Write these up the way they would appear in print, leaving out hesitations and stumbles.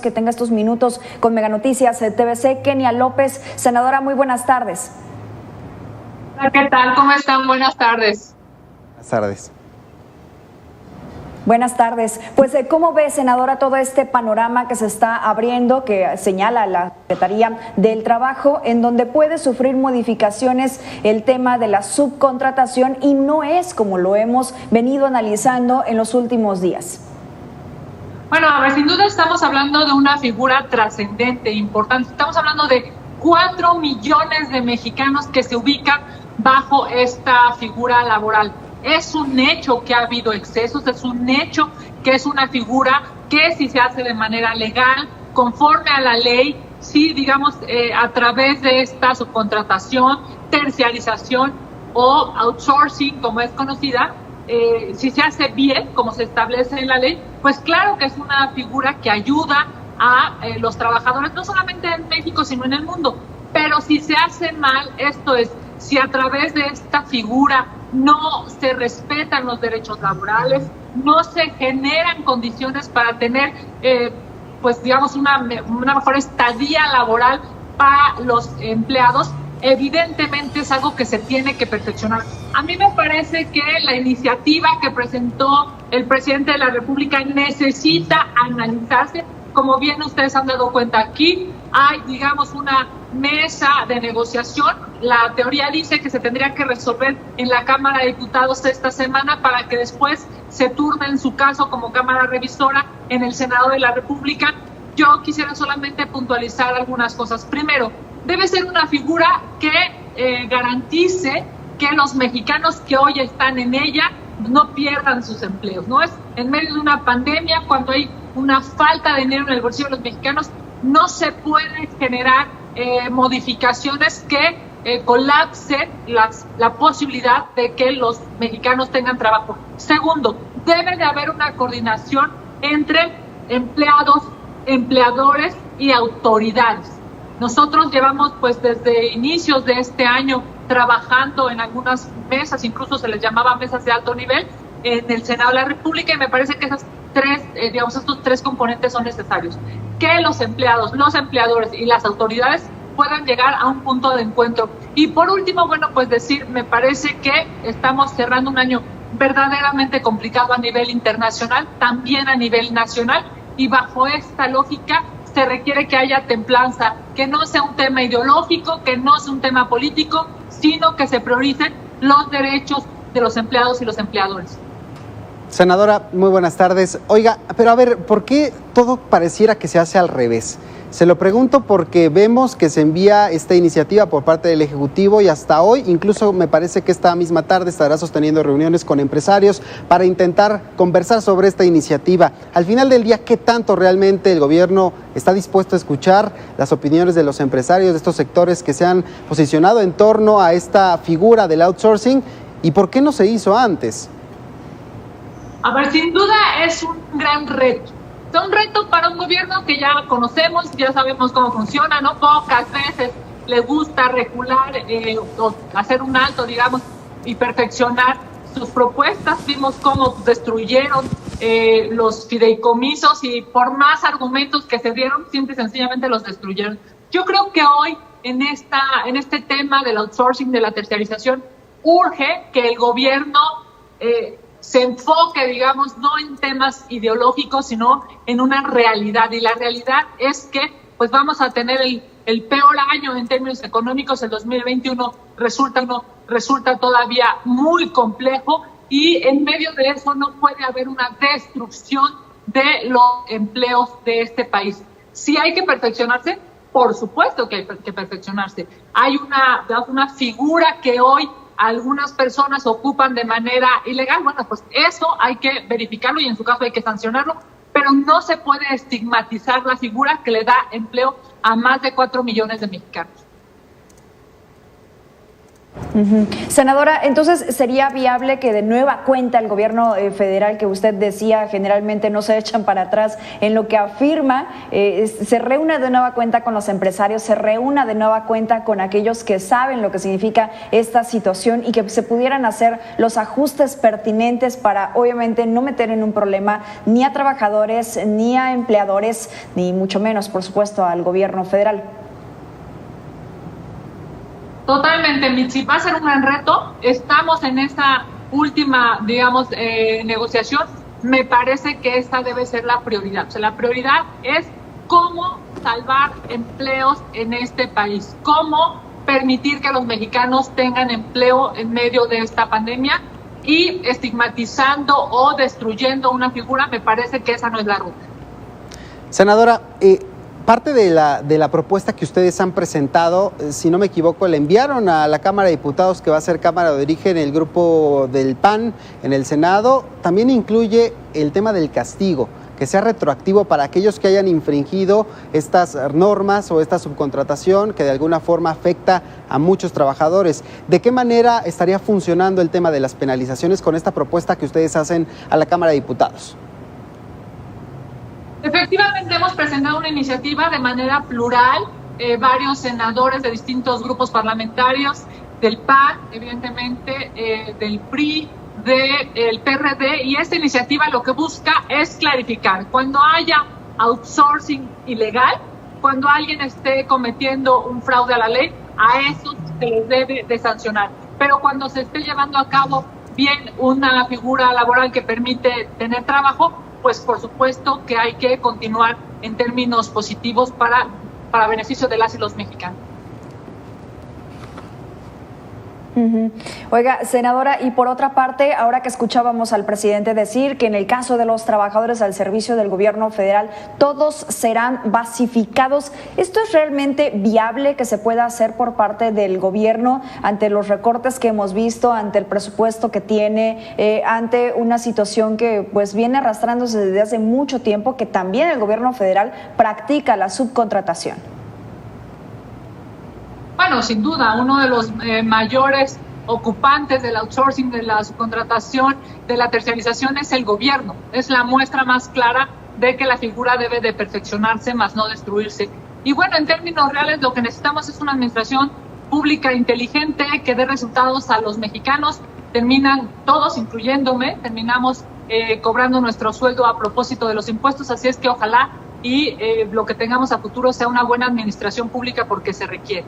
que tenga estos minutos con Mega Noticias TVC. Kenia López, senadora, muy buenas tardes. ¿Qué tal? ¿Cómo están? Buenas tardes. Buenas tardes. Buenas tardes. Pues, ¿cómo ve, senadora, todo este panorama que se está abriendo, que señala la Secretaría del Trabajo, en donde puede sufrir modificaciones el tema de la subcontratación y no es como lo hemos venido analizando en los últimos días? Bueno, a ver, sin duda estamos hablando de una figura trascendente, importante. Estamos hablando de 4 millones de mexicanos que se ubican bajo esta figura laboral. Es un hecho que ha habido excesos, es un hecho que es una figura que si se hace de manera legal, conforme a la ley, sí, digamos, a través de esta subcontratación, terciarización o outsourcing, como es conocida, si se hace bien, como se establece en la ley, pues claro que es una figura que ayuda a los trabajadores, no solamente en México, sino en el mundo. Pero si se hace mal, esto es, si a través de esta figura no se respetan los derechos laborales, no se generan condiciones para tener, pues digamos, una mejor estadía laboral para los empleados, evidentemente es algo que se tiene que perfeccionar. A mí me parece que la iniciativa que presentó el presidente de la República necesita analizarse. Como bien ustedes han dado cuenta, aquí hay, digamos, una mesa de negociación. La teoría dice que se tendría que resolver en la Cámara de Diputados esta semana para que después se turne en su caso como Cámara Revisora en el Senado de la República. Yo quisiera solamente puntualizar algunas cosas. Primero, debe ser una figura que garantice que los mexicanos que hoy están en ella no pierdan sus empleos. No es en medio de una pandemia, cuando hay una falta de dinero en el bolsillo de los mexicanos, no se pueden generar modificaciones que colapsen la posibilidad de que los mexicanos tengan trabajo. Segundo, debe de haber una coordinación entre empleados, empleadores y autoridades. Nosotros llevamos pues desde inicios de este año trabajando en algunas mesas, incluso se les llamaba mesas de alto nivel, en el Senado de la República, y me parece que estos tres componentes son necesarios. Que los empleados, los empleadores y las autoridades puedan llegar a un punto de encuentro. Y por último, bueno, pues decir, me parece que estamos cerrando un año verdaderamente complicado a nivel internacional, también a nivel nacional, y bajo esta lógica se requiere que haya templanza, que no sea un tema ideológico, que no sea un tema político, sino que se prioricen los derechos de los empleados y los empleadores. Senadora, muy buenas tardes. Oiga, pero a ver, ¿por qué todo pareciera que se hace al revés? Se lo pregunto porque vemos que se envía esta iniciativa por parte del Ejecutivo y hasta hoy, incluso me parece que esta misma tarde estará sosteniendo reuniones con empresarios para intentar conversar sobre esta iniciativa. Al final del día, ¿qué tanto realmente el gobierno está dispuesto a escuchar las opiniones de los empresarios de estos sectores que se han posicionado en torno a esta figura del outsourcing? ¿Y por qué no se hizo antes? A ver, sin duda es un gran reto. Es un reto para un gobierno que ya conocemos, ya sabemos cómo funciona, ¿no? Pocas veces le gusta recular o hacer un alto, digamos, y perfeccionar sus propuestas. Vimos cómo destruyeron los fideicomisos y por más argumentos que se dieron, simple y sencillamente los destruyeron. Yo creo que hoy en este tema del outsourcing, de la terciarización, urge que el gobierno se enfoque, digamos, no en temas ideológicos, sino en una realidad. Y la realidad es que pues vamos a tener el peor año en términos económicos. El 2021 resulta todavía muy complejo y en medio de eso no puede haber una destrucción de los empleos de este país. Si hay que perfeccionarse, por supuesto que hay que perfeccionarse. Hay una figura que hoy algunas personas ocupan de manera ilegal. Bueno, pues eso hay que verificarlo y en su caso hay que sancionarlo, pero no se puede estigmatizar la figura que le da empleo a más de 4 millones de mexicanos. Senadora, entonces, ¿sería viable que de nueva cuenta el gobierno federal, que usted decía generalmente no se echan para atrás en lo que afirma, se reúna de nueva cuenta con los empresarios, se reúna de nueva cuenta con aquellos que saben lo que significa esta situación y que se pudieran hacer los ajustes pertinentes para, obviamente, no meter en un problema ni a trabajadores, ni a empleadores, ni mucho menos, por supuesto, al gobierno federal? Totalmente, Mitzi, va a ser un gran reto. Estamos en esta última, digamos, negociación. Me parece que esta debe ser la prioridad. O sea, la prioridad es cómo salvar empleos en este país, cómo permitir que los mexicanos tengan empleo en medio de esta pandemia, y estigmatizando o destruyendo una figura, me parece que esa no es la ruta. Senadora, parte de la propuesta que ustedes han presentado, si no me equivoco, le enviaron a la Cámara de Diputados, que va a ser Cámara de Origen, el grupo del PAN en el Senado, también incluye el tema del castigo, que sea retroactivo para aquellos que hayan infringido estas normas o esta subcontratación que de alguna forma afecta a muchos trabajadores. ¿De qué manera estaría funcionando el tema de las penalizaciones con esta propuesta que ustedes hacen a la Cámara de Diputados? Efectivamente, hemos presentado una iniciativa de manera plural, varios senadores de distintos grupos parlamentarios, del PAN, evidentemente, del PRI, del PRD, y esta iniciativa lo que busca es clarificar. Cuando haya outsourcing ilegal, cuando alguien esté cometiendo un fraude a la ley, a eso se les debe de sancionar. Pero cuando se esté llevando a cabo bien una figura laboral que permite tener trabajo, pues por supuesto que hay que continuar en términos positivos para beneficio de las y los mexicanos. Oiga, senadora, y por otra parte, ahora que escuchábamos al presidente decir que en el caso de los trabajadores al servicio del gobierno federal, todos serán basificados, ¿esto es realmente viable que se pueda hacer por parte del gobierno ante los recortes que hemos visto, ante el presupuesto que tiene, ante una situación que pues viene arrastrándose desde hace mucho tiempo, que también el gobierno federal practica la subcontratación? Bueno, sin duda, uno de los mayores ocupantes del outsourcing, de la subcontratación, de la terciarización es el gobierno. Es la muestra más clara de que la figura debe de perfeccionarse, más no destruirse. Y bueno, en términos reales, lo que necesitamos es una administración pública inteligente que dé resultados a los mexicanos. Terminan todos, incluyéndome, terminamos cobrando nuestro sueldo a propósito de los impuestos, así es que ojalá y lo que tengamos a futuro sea una buena administración pública, porque se requiere.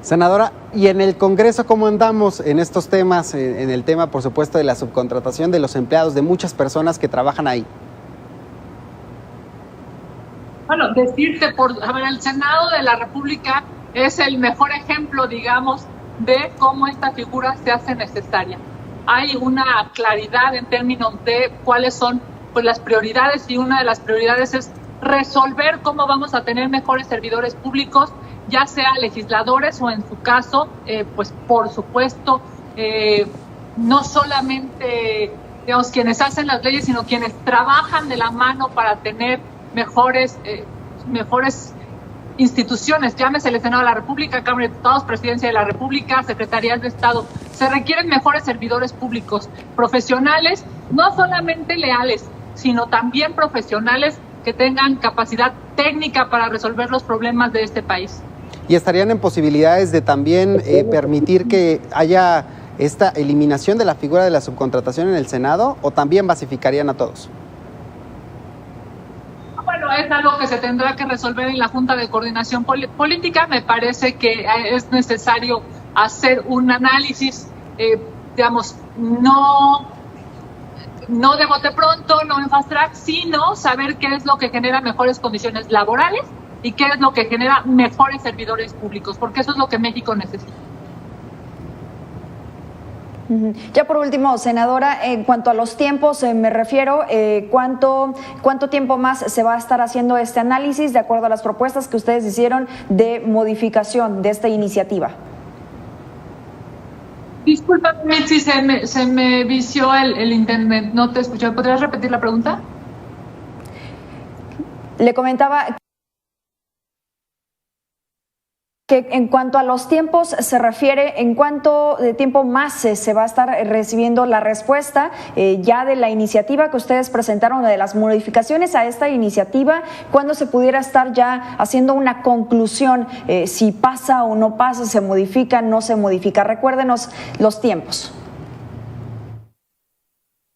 Senadora, ¿y en el Congreso cómo andamos en estos temas, en el tema, por supuesto, de la subcontratación de los empleados, de muchas personas que trabajan ahí? Bueno, decirte, el Senado de la República es el mejor ejemplo, digamos, de cómo esta figura se hace necesaria. Hay una claridad en términos de cuáles son pues las prioridades, y una de las prioridades es resolver cómo vamos a tener mejores servidores públicos, ya sea legisladores o, en su caso, pues por supuesto, no solamente, digamos, quienes hacen las leyes, sino quienes trabajan de la mano para tener mejores instituciones, llámese el Senado de la República, Cámara de Diputados, Presidencia de la República, Secretarías de Estado. Se requieren mejores servidores públicos, profesionales, no solamente leales, sino también profesionales que tengan capacidad técnica para resolver los problemas de este país. ¿Y estarían en posibilidades de también permitir que haya esta eliminación de la figura de la subcontratación en el Senado, o también basificarían a todos? Bueno, es algo que se tendrá que resolver en la Junta de Coordinación Política. Me parece que es necesario hacer un análisis, digamos, no de bote pronto, no en fast track, sino saber qué es lo que genera mejores condiciones laborales y qué es lo que genera mejores servidores públicos, porque eso es lo que México necesita. Ya por último, senadora, en cuanto a los tiempos me refiero, ¿cuánto tiempo más se va a estar haciendo este análisis de acuerdo a las propuestas que ustedes hicieron de modificación de esta iniciativa? Discúlpame si se me vició el internet, no te escuché. ¿Podrías repetir la pregunta? Le comentaba Que en cuanto a los tiempos se refiere, ¿en cuánto de tiempo más se va a estar recibiendo la respuesta ya de la iniciativa que ustedes presentaron, de las modificaciones a esta iniciativa? ¿Cuándo se pudiera estar ya haciendo una conclusión, si pasa o no pasa, se modifica, no se modifica? Recuérdenos los tiempos.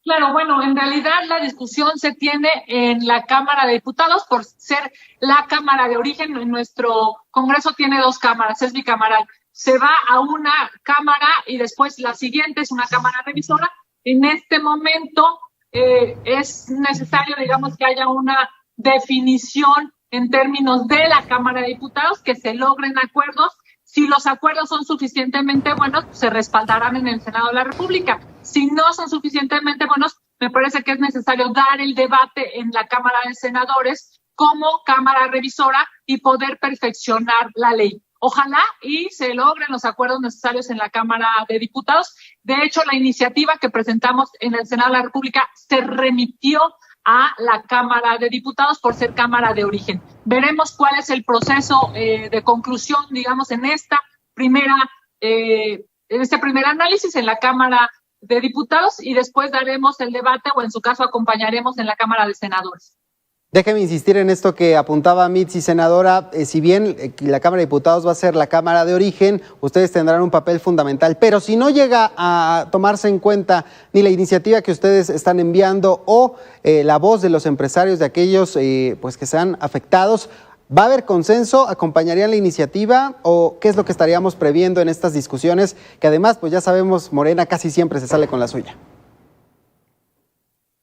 Claro, bueno, en realidad la discusión se tiene en la Cámara de Diputados por ser la Cámara de origen. Nuestro Congreso tiene 2 cámaras, es bicameral. Se va a una Cámara y después la siguiente es una Cámara revisora. En este momento es necesario, digamos, que haya una definición en términos de la Cámara de Diputados, que se logren acuerdos. Si los acuerdos son suficientemente buenos, se respaldarán en el Senado de la República. Si no son suficientemente buenos, me parece que es necesario dar el debate en la Cámara de Senadores como Cámara revisora y poder perfeccionar la ley. Ojalá y se logren los acuerdos necesarios en la Cámara de Diputados. De hecho, la iniciativa que presentamos en el Senado de la República se remitió a la Cámara de Diputados por ser Cámara de origen. Veremos cuál es el proceso de conclusión, digamos, en este primer análisis en la Cámara de Diputados, y después daremos el debate, o en su caso acompañaremos en la Cámara de Senadores. Déjeme insistir en esto que apuntaba Mitzi, senadora. Si bien la Cámara de Diputados va a ser la Cámara de origen, ustedes tendrán un papel fundamental, pero si no llega a tomarse en cuenta ni la iniciativa que ustedes están enviando o la voz de los empresarios, de aquellos pues que sean afectados, ¿va a haber consenso? ¿Acompañarían la iniciativa o qué es lo que estaríamos previendo en estas discusiones? Que además, pues ya sabemos, Morena casi siempre se sale con la suya.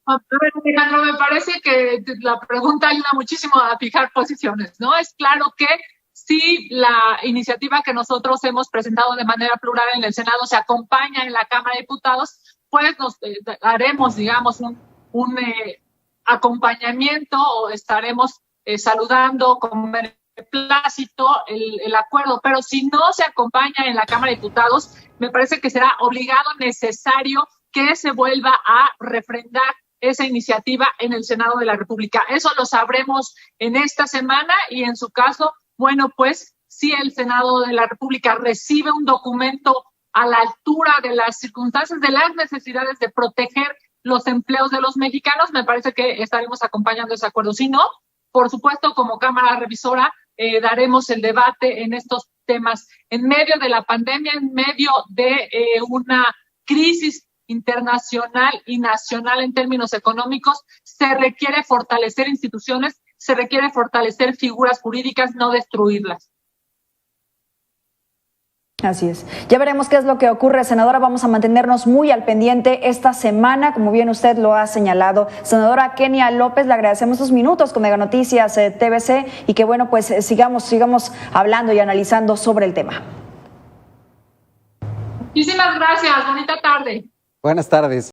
A ver, Alejandro, me parece que la pregunta ayuda muchísimo a fijar posiciones, ¿no? Es claro que si la iniciativa que nosotros hemos presentado de manera plural en el Senado se acompaña en la Cámara de Diputados, pues nos haremos, digamos, un acompañamiento, o estaremos saludando con beneplácito el acuerdo. Pero si no se acompaña en la Cámara de Diputados, me parece que será obligado, necesario, que se vuelva a refrendar esa iniciativa en el Senado de la República. Eso lo sabremos en esta semana, y en su caso, bueno, pues si el Senado de la República recibe un documento a la altura de las circunstancias, de las necesidades de proteger los empleos de los mexicanos, me parece que estaremos acompañando ese acuerdo. Si no, por supuesto, como Cámara revisora, daremos el debate en estos temas. En medio de la pandemia, en medio de una crisis internacional y nacional en términos económicos, se requiere fortalecer instituciones, se requiere fortalecer figuras jurídicas, no destruirlas. Así es. Ya veremos qué es lo que ocurre, senadora. Vamos a mantenernos muy al pendiente esta semana, como bien usted lo ha señalado. Senadora Kenia López, le agradecemos estos minutos con Mega Noticias TVC, y que bueno, pues sigamos hablando y analizando sobre el tema. Muchísimas gracias. Bonita tarde. Buenas tardes.